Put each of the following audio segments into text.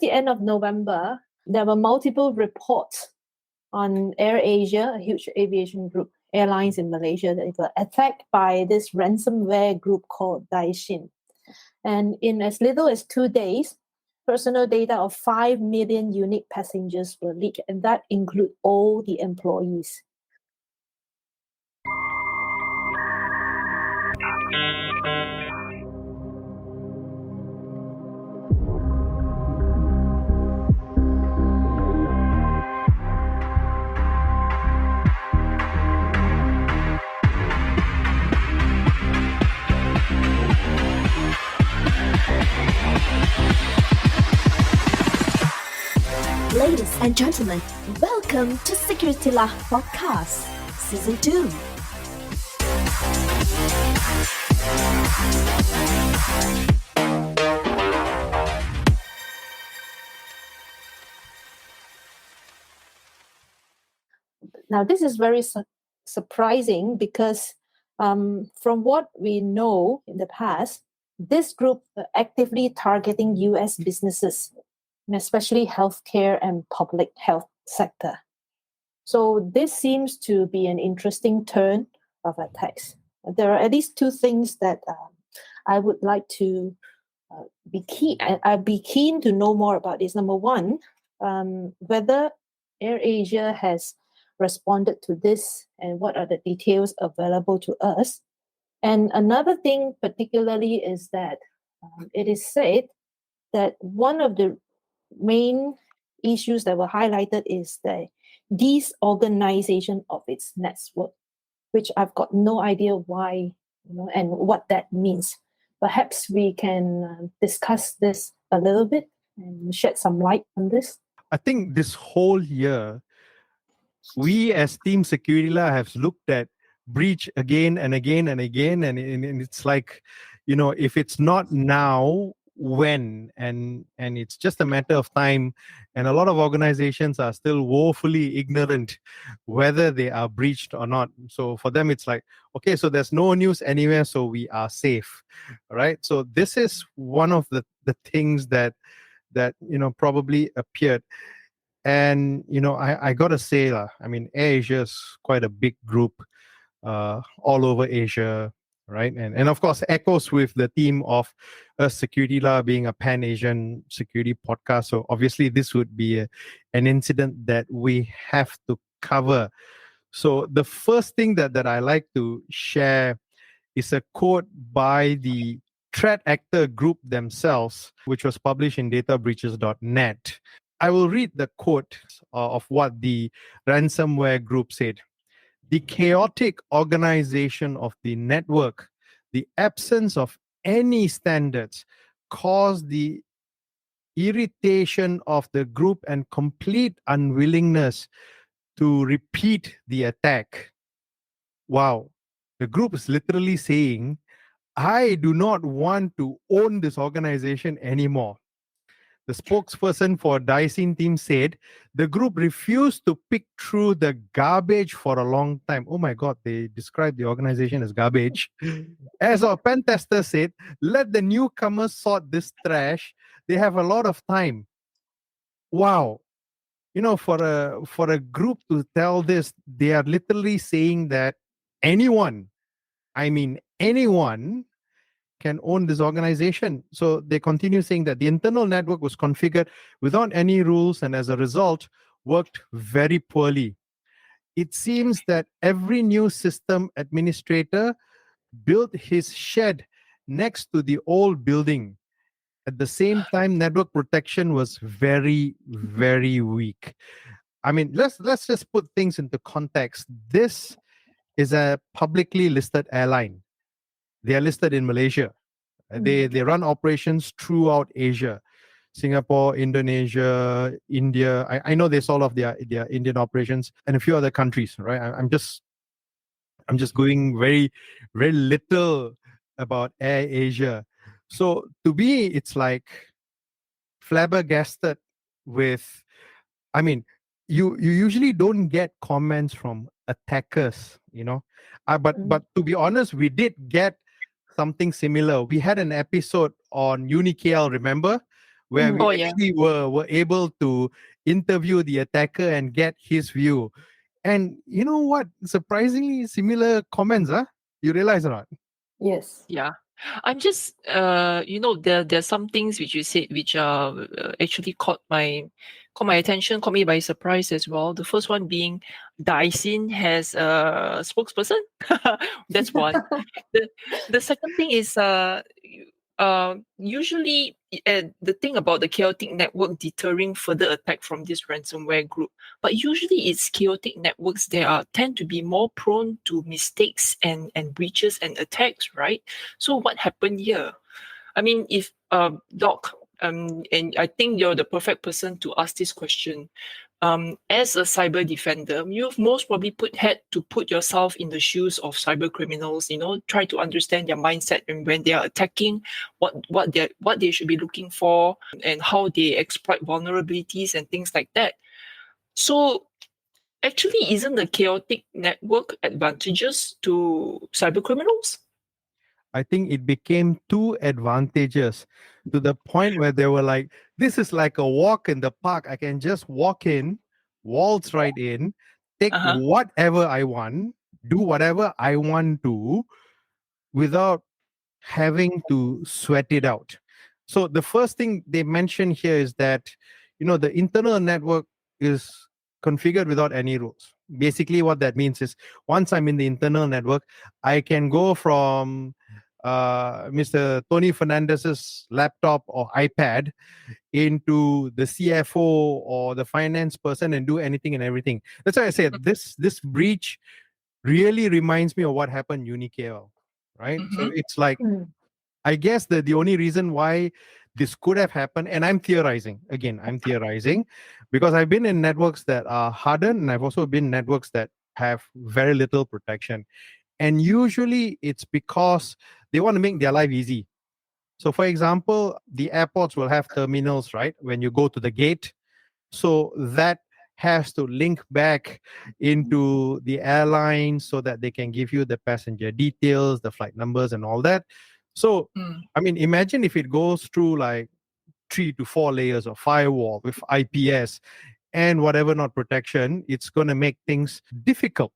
the end of November, there were multiple reports on AirAsia, a huge aviation group, airlines in Malaysia, that were attacked by this ransomware group called Daixin. And in as little as 2 days, personal data of 5 million unique passengers were leaked, and that include all the employees. Ladies and gentlemen, welcome to SecurityLah Podcast, Season 2. Now, this is very surprising because from what we know in the past, this group are actively targeting US businesses, and especially healthcare and public health sector. So this seems to be an interesting turn of attacks. There are at least two things that I would like to be keen. I'd be keen to know more about this. Number one, whether AirAsia has responded to this and what are the details available to us. And another thing particularly is that it is said that one of the main issues that were highlighted is the disorganization of its network, which I've got no idea why, and what that means. Perhaps we can discuss this a little bit and shed some light on this. I think this whole year, we as Team SecurityLah have looked at breach again and again and again, and it's like, if it's not now, when? And it's just a matter of time, and a lot of organizations are still woefully ignorant whether they are breached or not. So for them, it's like, okay, so there's no news anywhere, so we are safe, right? So this is one of the things that probably appeared. And I gotta say, AirAsia is quite a big group all over Asia, right? And of course echoes with the theme of SecurityLah being a pan-Asian security podcast. So obviously this would be an incident that we have to cover. So the first thing that I like to share is a quote by the threat actor group themselves, which was published in databreaches.net. I will read the quote of what the ransomware group said. The chaotic organization of the network, the absence of any standards, caused the irritation of the group and complete unwillingness to repeat the attack. Wow. The group is literally saying, I do not want to own this organization anymore. The spokesperson for Daixin team said the group refused to pick through the garbage for a long time. Oh my God, they described the organization as garbage. As our pen tester said, let the newcomers sort this trash. They have a lot of time. Wow. For a group to tell this, they are literally saying that anyone can own this organization. So they continue saying that the internal network was configured without any rules and as a result worked very poorly. It seems that every new system administrator built his shed next to the old building. At the same time, network protection was very, very weak. Let's just put things into context. This is a publicly listed airline. They are listed in Malaysia. They run operations throughout Asia, Singapore, Indonesia, India. I know they sold off their Indian operations and a few other countries, right? I'm just going very, very little about AirAsia. So to me, it's like flabbergasted with, you usually don't get comments from attackers, but to be honest, we did get something similar. We had an episode on UniKL, remember, where we Oh, yeah. actually were able to interview the attacker and get his view. And you know what? Surprisingly similar comments, huh? You realize or not? Yes. Yeah. I'm just, there's some things which you said which actually caught my attention, caught me by surprise as well. The first one being Daixin has a spokesperson. That's one. The second thing is usually the thing about the chaotic network deterring further attack from this ransomware group, but usually it's chaotic networks that tend to be more prone to mistakes and breaches and attacks, right? So what happened here? I mean, if Doc, and I think you're the perfect person to ask this question. As a cyber defender, you've most probably had to put yourself in the shoes of cyber criminals. Try to understand their mindset and when they are attacking, what they should be looking for, and how they exploit vulnerabilities and things like that. So actually, isn't the chaotic network advantageous to cyber criminals? I think it became too advantageous to the point where they were like, this is like a walk in the park. I can just walk in, waltz right in, take Uh-huh. whatever I want, do whatever I want to without having to sweat it out. So the first thing they mention here is that, the internal network is configured without any rules. Basically, what that means is once I'm in the internal network, I can go from Mr. Tony Fernandez's laptop or iPad into the CFO or the finance person and do anything and everything. That's why I said this breach really reminds me of what happened UniKL, right? So it's like, Mm. I guess the only reason why this could have happened, and I'm theorizing because I've been in networks that are hardened, and I've also been in networks that have very little protection. And usually it's because they want to make their life easy. So, for example, the airports will have terminals, right? When you go to the gate. So that has to link back into the airline so that they can give you the passenger details, the flight numbers, and all that. So, I mean, imagine if it goes through like 3 to 4 layers of firewall with IPS and whatever not protection, it's going to make things difficult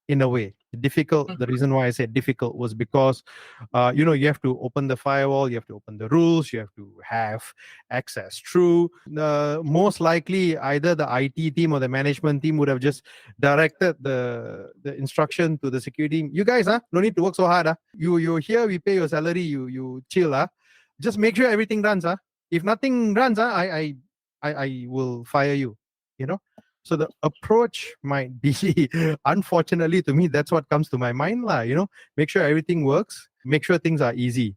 in a way. Difficult. The reason why I said difficult was because, you have to open the firewall, you have to open the rules, you have to have access through. Most likely, either the IT team or the management team would have just directed the instruction to the security team. You guys, no need to work so hard. You're here, we pay your salary, you chill. Just make sure everything runs. If nothing runs, I will fire you. So the approach might be, unfortunately to me, that's what comes to my mind. Make sure everything works, make sure things are easy.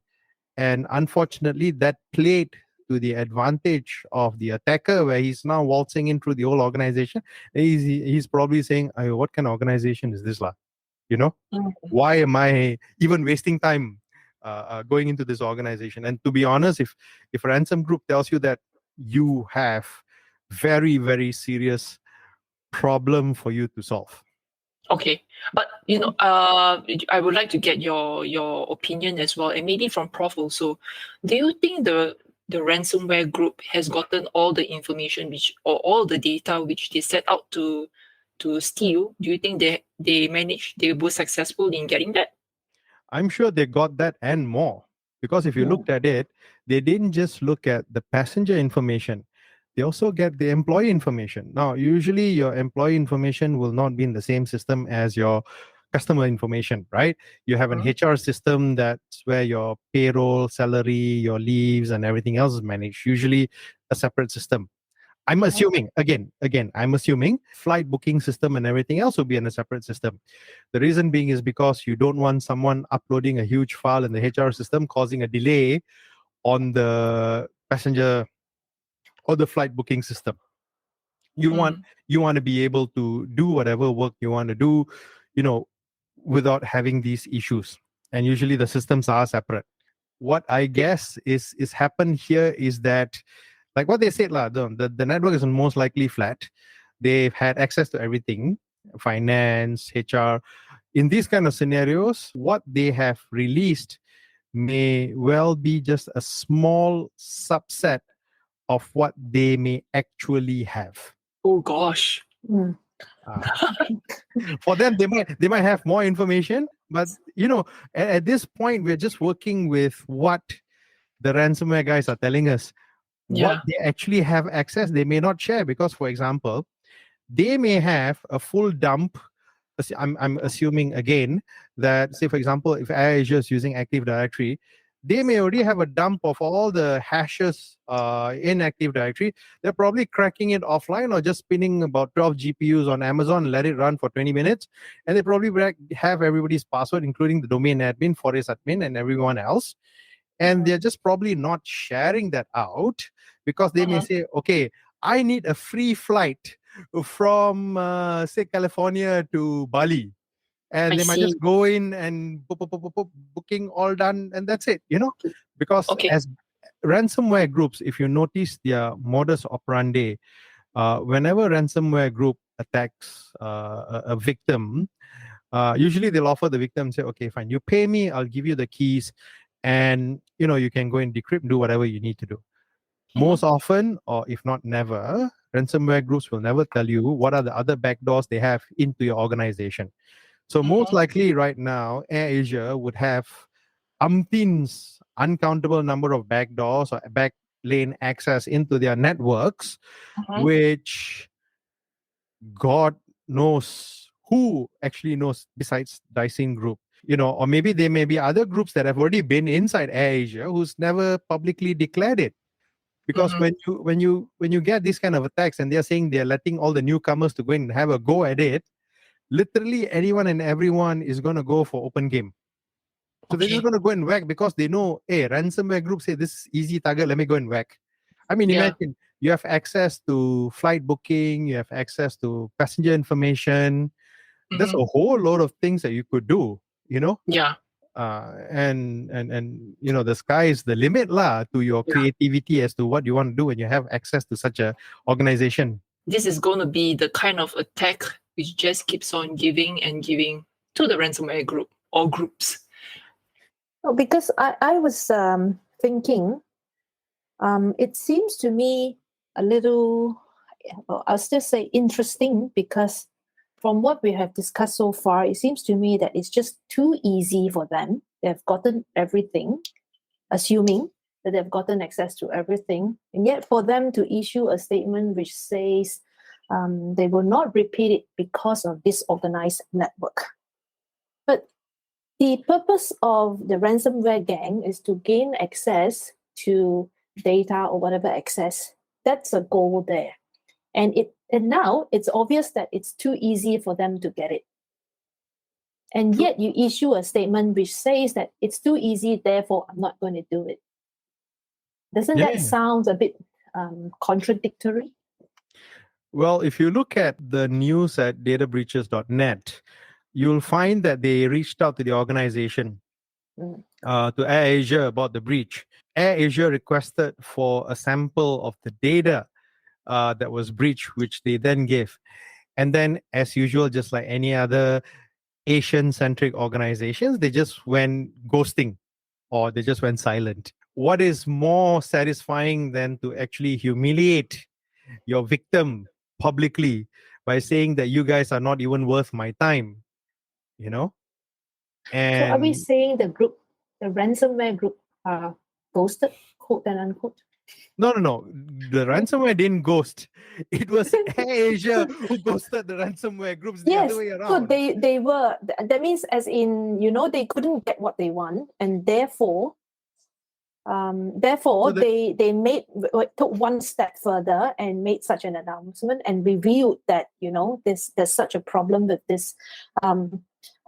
And unfortunately, that played to the advantage of the attacker, where he's now waltzing in through the whole organization. He's probably saying, what kind of organization is this? Why am I even wasting time going into this organization? And to be honest, if a ransom group tells you that you have very, very serious problem for you to solve. Okay, but I would like to get your opinion as well, and maybe from Prof also. Do you think the ransomware group has gotten all the information or all the data which they set out to steal? Do you think they were successful in getting that? I'm sure they got that and more, because if you looked at it, they didn't just look at the passenger information. They also get the employee information. Now, usually your employee information will not be in the same system as your customer information, right? You have an HR system that's where your payroll, salary, your leaves, and everything else is managed, usually a separate system. I'm assuming, again, I'm assuming flight booking system and everything else will be in a separate system. The reason being is because you don't want someone uploading a huge file in the HR system, causing a delay on the passenger or the flight booking system. You want to be able to do whatever work you want to do, without having these issues. And usually the systems are separate. What I guess is happened here is that, like what they said, the network is most likely flat. They've had access to everything, finance, HR. In these kind of scenarios, what they have released may well be just a small subset of what they may actually have. Oh gosh. Mm. For them, they might have more information, but at this point, we're just working with what the ransomware guys are telling us. What Yeah. they actually have access, they may not share, because, for example, they may have a full dump. I'm assuming again that, say, for example, if AirAsia is using Active Directory, they may already have a dump of all the hashes in Active Directory. They're probably cracking it offline or just spinning about 12 GPUs on Amazon, let it run for 20 minutes. And they probably have everybody's password, including the domain admin, forest admin, and everyone else. And they're just probably not sharing that out because they may say, okay, I need a free flight from, say, California to Bali. And I they might see. just go in and booking all done, and that's it, because Okay. as ransomware groups, if you notice their modus operandi, whenever ransomware group attacks a victim, usually they'll offer the victim, say, okay, fine, you pay me, I'll give you the keys, and you can go and decrypt, do whatever you need to do. Most often, or if not never, ransomware groups will never tell you what are the other backdoors they have into your organization. So most likely right now, AirAsia would have umpteens, uncountable number of backdoors or back lane access into their networks, which God knows who actually knows besides Daixin Group. Or maybe there may be other groups that have already been inside AirAsia who's never publicly declared it. Because when you get these kind of attacks and they're saying they're letting all the newcomers to go and have a go at it, literally anyone and everyone is going to go for open game. So they're just going to go and whack because they know, hey, ransomware group say this is easy target, let me go and whack. I mean, imagine you have access to flight booking, you have access to passenger information. There's a whole lot of things that you could do, Yeah. and the sky is the limit to your creativity as to what you want to do when you have access to such a organization. This is going to be the kind of attack which just keeps on giving and giving to the ransomware group or groups. Oh, because I was thinking, it seems to me a little, I'll still say interesting, because from what we have discussed so far, it seems to me that it's just too easy for them. They've gotten everything, assuming that they've gotten access to everything. And yet for them to issue a statement which says they will not repeat it because of this organized network. But the purpose of the ransomware gang is to gain access to data or whatever access. That's a goal there. And now it's obvious that it's too easy for them to get it. And yet you issue a statement which says that it's too easy, therefore I'm not going to do it. Doesn't that sound a bit contradictory? Well, if you look at the news at databreaches.net, you'll find that they reached out to the organization, to AirAsia about the breach. AirAsia requested for a sample of the data that was breached, which they then gave. And then, as usual, just like any other Asian-centric organizations, they just went ghosting, or they just went silent. What is more satisfying than to actually humiliate your victim publicly by saying that you guys are not even worth my time, And so are we saying the ransomware group are ghosted, quote and unquote? No. The ransomware didn't ghost. It was AirAsia who ghosted the ransomware groups the other way around. So they were. That means, as in, they couldn't get what they want, and therefore, they took one step further and made such an announcement and revealed that there's such a problem with this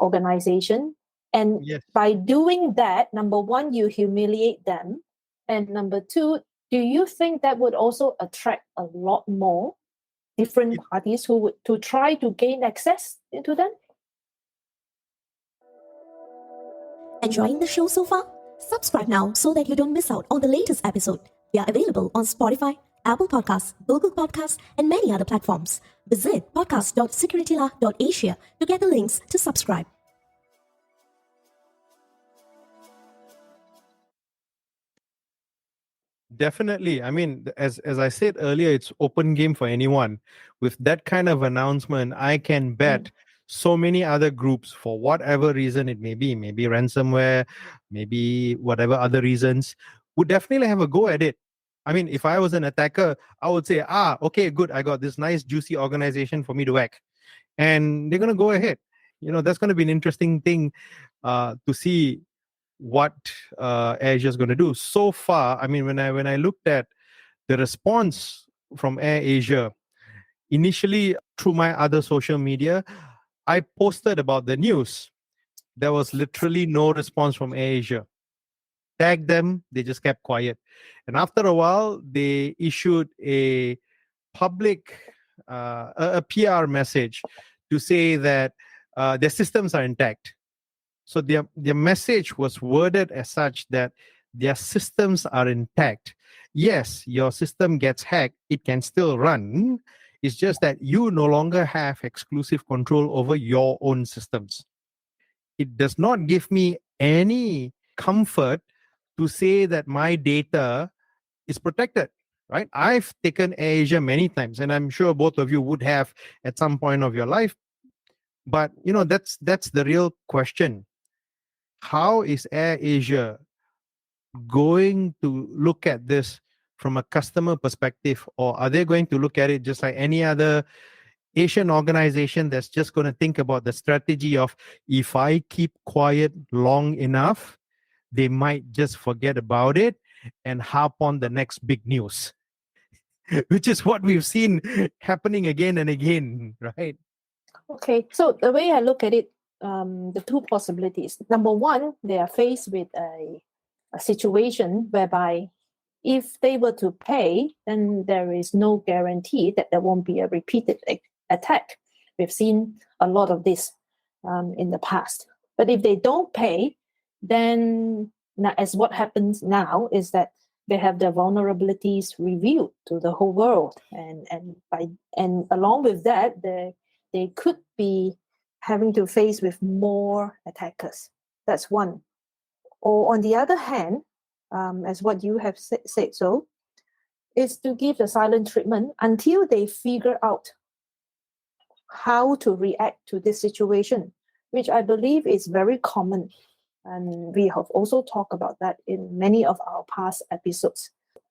organization. And by doing that, number one, you humiliate them, and number two, do you think that would also attract a lot more different parties who would to try to gain access into them? Enjoying the show so far? Subscribe now so that you don't miss out on the latest episode. We are available on Spotify, Apple Podcasts, Google Podcasts, and many other platforms. Visit podcast.securitylah.asia to get the links to subscribe. Definitely. I mean, as I said earlier, it's open game for anyone. With that kind of announcement, I can bet so many other groups, for whatever reason it may be, maybe ransomware, maybe whatever other reasons, would definitely have a go at it. I mean, if I was an attacker, I would say, okay, good, I got this nice juicy organization for me to hack, and they're gonna go ahead. That's gonna be an interesting thing to see what AirAsia is going to do. So far, I mean, when I looked at the response from AirAsia, initially through my other social media, I posted about the news. There was literally no response from AirAsia. Tagged them, they just kept quiet. And after a while, they issued a public, a PR message to say that their systems are intact. So their message was worded as such that their systems are intact. Yes, your system gets hacked, it can still run. It's just that you no longer have exclusive control over your own systems. It does not give me any comfort to say that my data is protected. Right? I've taken AirAsia many times, and I'm sure both of you would have at some point of your life. But that's the real question. How is AirAsia going to look at this from a customer perspective, or are they going to look at it just like any other Asian organization that's just going to think about the strategy of, if I keep quiet long enough, they might just forget about it and harp on the next big news, which is what we've seen happening again and again, right? Okay, so the way I look at it, the two possibilities. Number one, they are faced with a situation whereby if they were to pay, then there is no guarantee that there won't be a repeated attack. We've seen a lot of this in the past. But if they don't pay, then as what happens now is that they have their vulnerabilities revealed to the whole world, and along with that, they could be having to face with more attackers. That's one. Or on the other hand, as what you have said so, is to give the silent treatment until they figure out how to react to this situation, which I believe is very common. And we have also talked about that in many of our past episodes.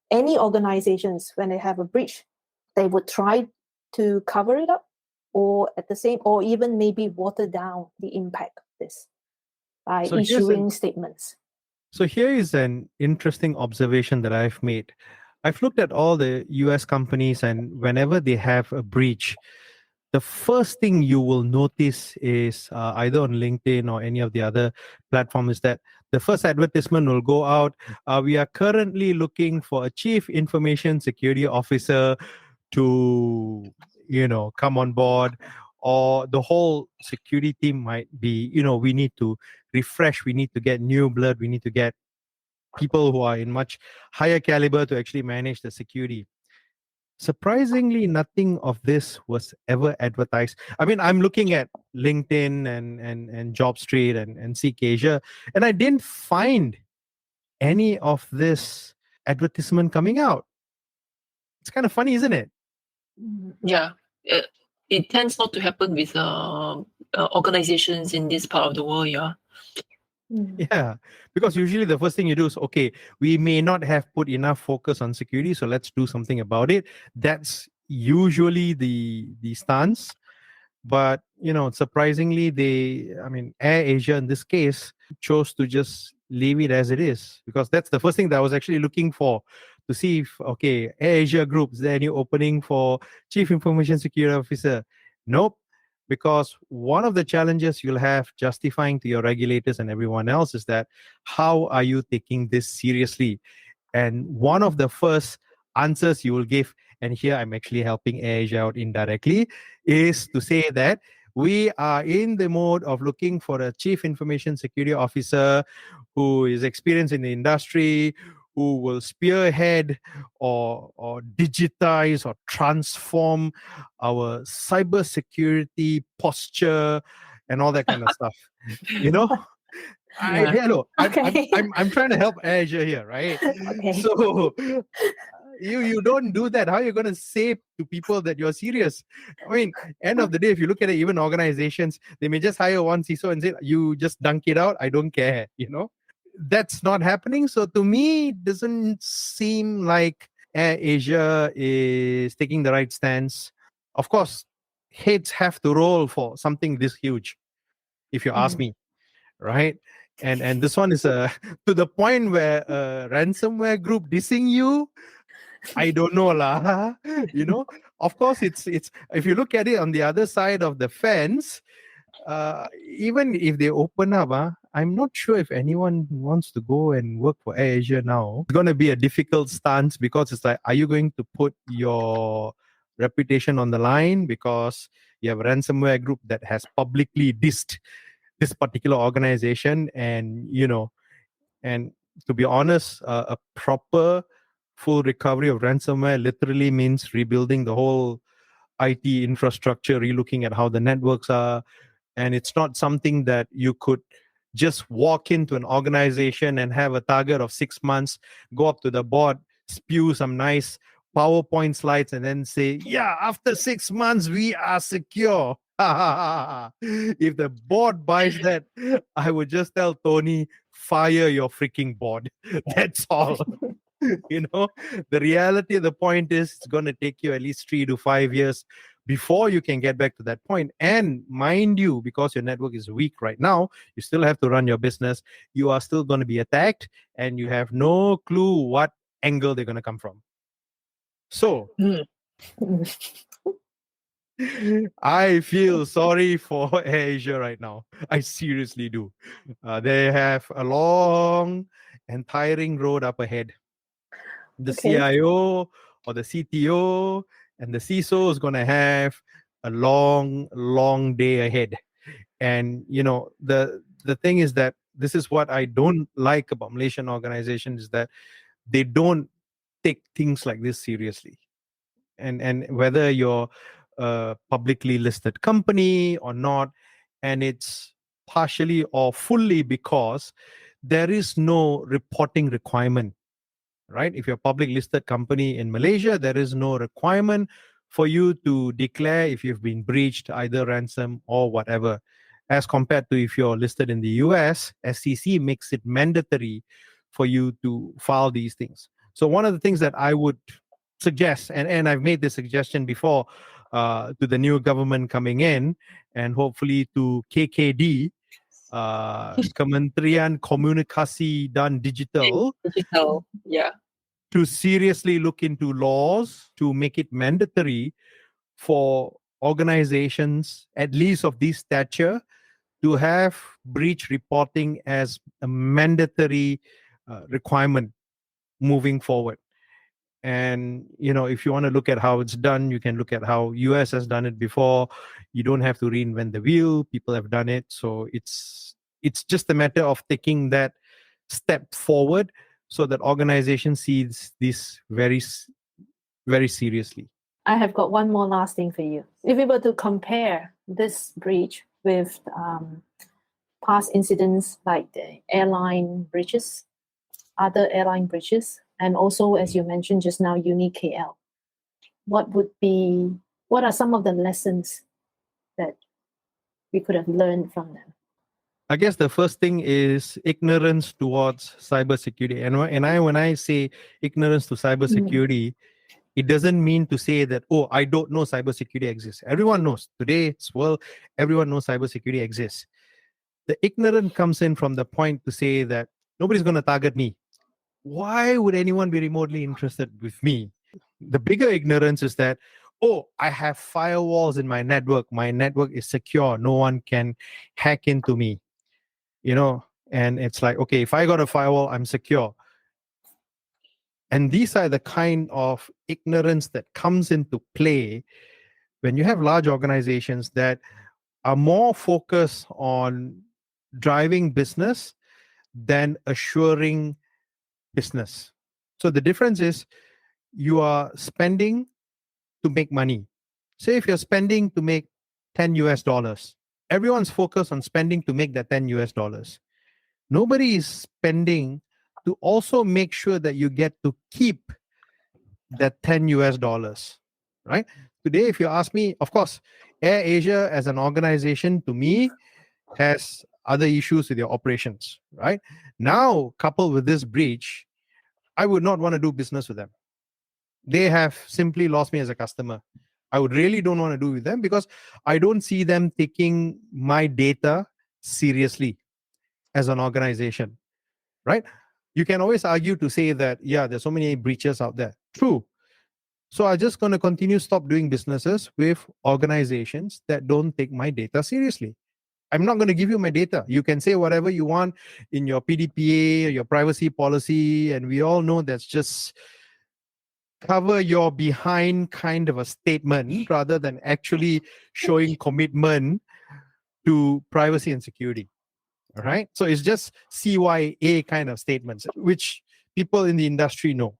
Any organizations, when they have a breach, they would try to cover it up, or even maybe water down the impact of this by issuing statements. So here is an interesting observation that I've made. I've looked at all the US companies, and whenever they have a breach, the first thing you will notice is either on LinkedIn or any of the other platforms, is that the first advertisement will go out. We are currently looking for a chief information security officer to, come on board. Or the whole security team might be, we need to refresh, we need to get new blood, we need to get people who are in much higher caliber to actually manage the security. Surprisingly, nothing of this was ever advertised. I mean, I'm looking at LinkedIn and JobStreet and Seek Asia, and I didn't find any of this advertisement coming out. It's kind of funny, isn't it? Yeah. It tends not to happen with organizations in this part of the world, yeah. Yeah, because usually the first thing you do is, okay, we may not have put enough focus on security, so let's do something about it. That's usually the stance. But surprisingly, AirAsia in this case chose to just leave it as it is, because that's the first thing that I was actually looking for, to see if, okay, AirAsia Group, is there any opening for Chief Information Security Officer? Nope. Because one of the challenges you'll have justifying to your regulators and everyone else is that, how are you taking this seriously? And one of the first answers you will give, and here I'm actually helping AirAsia out indirectly, is to say that we are in the mode of looking for a chief information security officer who is experienced in the industry, who will spearhead or digitize or transform our cybersecurity posture and all that kind of stuff. Yeah. Hello, Okay. I'm trying to help AirAsia here, right? Okay. So you don't do that. How are you going to say to people that you're serious? I mean, end of the day, if you look at it, even organizations, they may just hire one CISO and say, you just dunk it out. I don't care, That's not happening. So to me, it doesn't seem like AirAsia is taking the right stance. Of course, heads have to roll for something this huge, if you ask me, right? And this one is to the point where a ransomware group dissing you. I don't know lah. Of course, it's if you look at it on the other side of the fence, even if they open up, I'm not sure if anyone wants to go and work for AirAsia now. It's going to be a difficult stance because it's like, are you going to put your reputation on the line because you have a ransomware group that has publicly dissed this particular organization? And and to be honest, a proper full recovery of ransomware literally means rebuilding the whole IT infrastructure, relooking at how the networks are. And it's not something that you could just walk into an organization and have a target of 6 months, go up to the board, spew some nice PowerPoint slides, and then say, yeah, after 6 months, we are secure. If the board buys that, I would just tell Tony, fire your freaking board. That's all. The reality of the point is it's going to take you at least 3 to 5 years before you can get back to that point. And mind you, because your network is weak right now, you still have to run your business. You are still going to be attacked, and you have no clue what angle they're going to come from. So I feel sorry for AirAsia right now. I seriously do. They have a long and tiring road up ahead. The Okay. CIO or the CTO and the CISO is going to have a long, long day ahead. And the thing is that this is what I don't like about Malaysian organizations, is that they don't take things like this seriously. And whether you're a publicly listed company or not, and it's partially or fully because there is no reporting requirement, right? If you're a public listed company in Malaysia, there is no requirement for you to declare if you've been breached, either ransom or whatever, as compared to if you're listed in the US. SEC makes it mandatory for you to file these things. So one of the things that I would suggest, and I've made this suggestion before to the new government coming in, and hopefully to KKD, Kementerian Komunikasi dan Digital, Digital. Yeah. to seriously look into laws to make it mandatory for organizations, at least of this stature, to have breach reporting as a mandatory requirement moving forward. And if you want to look at how it's done, you can look at how US has done it before. You don't have to reinvent the wheel. People have done it. So it's just a matter of taking that step forward so that organization sees this very, very seriously. I have got one more last thing for you. If we were to compare this breach with past incidents like the airline breaches, other airline breaches, and also, as you mentioned just now, UniKL, what are some of the lessons that we could have learned from them? I guess the first thing is ignorance towards cybersecurity. And when I say ignorance to cybersecurity, it doesn't mean to say that, oh, I don't know cybersecurity exists. Everyone knows. Today's world, everyone knows cybersecurity exists. The ignorance comes in from the point to say that nobody's going to target me. Why would anyone be remotely interested with me? The bigger ignorance is that, oh, I have firewalls in my network. My network is secure. No one can hack into me. And it's like, okay, if I got a firewall, I'm secure. And these are the kind of ignorance that comes into play when you have large organizations that are more focused on driving business than assuring business. So the difference is you are spending to make money. Say if you're spending to make 10 US dollars, everyone's focused on spending to make that 10 US dollars. Nobody is spending to also make sure that you get to keep that $10, right? Today, if you ask me, of course, AirAsia as an organization, to me, has other issues with your operations, right? Now, coupled with this breach, I would not want to do business with them. They have simply lost me as a customer. I would really don't want to do with them because I don't see them taking my data seriously as an organization, right? You can always argue to say that, yeah, there's so many breaches out there. True. So I'm just going to continue stop doing businesses with organizations that don't take my data seriously. I'm not going to give you my data. You can say whatever you want in your PDPA, your privacy policy, and we all know that's just cover your behind kind of a statement rather than actually showing commitment to privacy and security. All right. So it's just CYA kind of statements, which people in the industry know.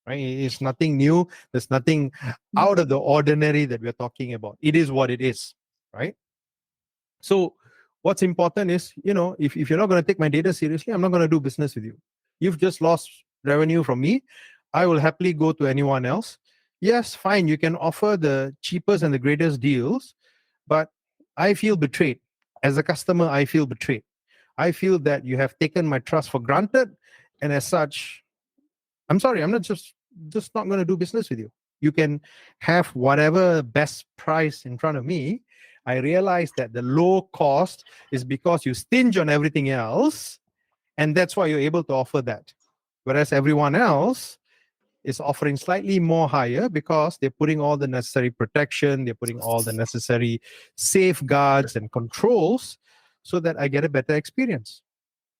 Right? It's nothing new. There's nothing out of the ordinary that we're talking about. It is what it is. Right. So what's important is, if you're not going to take my data seriously, I'm not going to do business with you. You've just lost revenue from me. I will happily go to anyone else. Yes, fine. You can offer the cheapest and the greatest deals, but I feel betrayed. As a customer, I feel betrayed. I feel that you have taken my trust for granted. And as such, I'm sorry, I'm not just not going to do business with you. You can have whatever best price in front of me. I realize that the low cost is because you stinge on everything else, and that's why you're able to offer that. Whereas everyone else is offering slightly more higher because they're putting all the necessary protection, they're putting all the necessary safeguards and controls so that I get a better experience.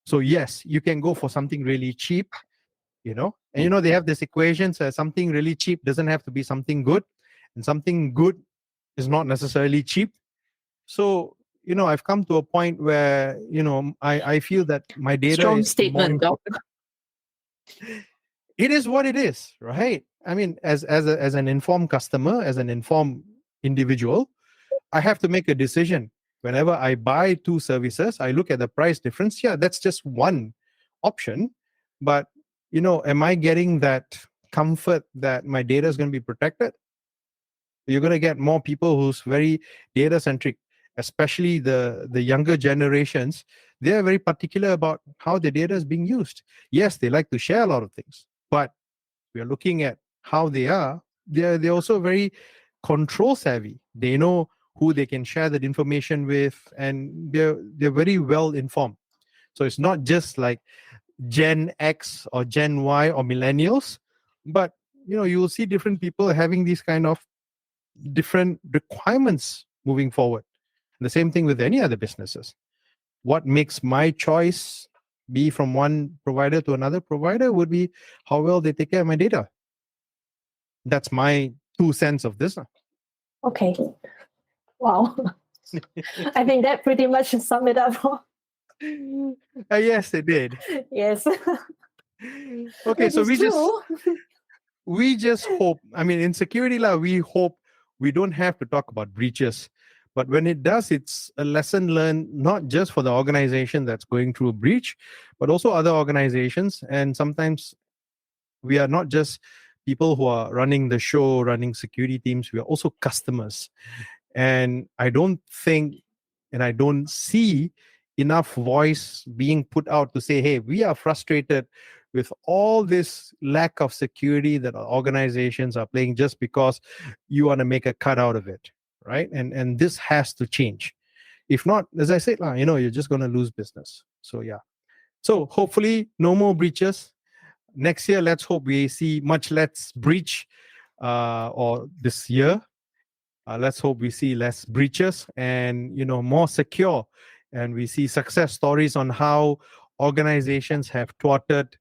So yes, you can go for something really cheap, and they have this equation, so something really cheap doesn't have to be something good, and something good is not necessarily cheap. So, I've come to a point where, I feel that my data Strong is statement, more Doc. important. It is what it is, right? I mean, as an informed customer, as an informed individual, I have to make a decision. Whenever I buy two services, I look at the price difference. Yeah, that's just one option. But, am I getting that comfort that my data is going to be protected? You're going to get more people who's very data centric, especially the younger generations. They're very particular about how the data is being used. Yes, they like to share a lot of things, but we're looking at how they are. They're also very control savvy. They know who they can share that information with, and they're very well informed. So it's not just like Gen X or Gen Y or millennials, but you will see different people having these kind of different requirements moving forward. And the same thing with any other businesses. What makes my choice be from one provider to another provider would be how well they take care of my data. That's my 2 cents of this. Okay. Wow. I think that pretty much sum it up. Yes, it did. Yes. Okay, It so is we true. just hope. I mean, in SecurityLah, we hope we don't have to talk about breaches. But when it does, it's a lesson learned, not just for the organization that's going through a breach, but also other organizations. And sometimes we are not just people who are running the show, running security teams, we are also customers. And I don't think, and I don't see enough voice being put out to say, hey, we are frustrated with all this lack of security that our organizations are playing just because you want to make a cut out of it, right? And this has to change. If not, as I said, you're just going to lose business. So yeah. So hopefully no more breaches. Next year, let's hope we see much less breach, or this year. Let's hope we see less breaches and more secure, and we see success stories on how organizations have thwarted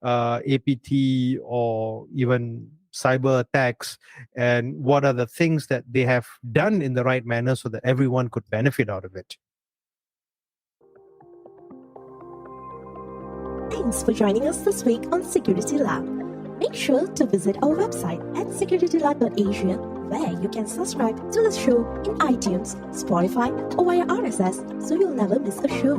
APT or even cyber attacks, and what are the things that they have done in the right manner so that everyone could benefit out of it. Thanks for joining us this week on SecurityLah. Make sure to visit our website at securitylah.asia, where you can subscribe to the show in iTunes, Spotify, or via RSS so you'll never miss a show.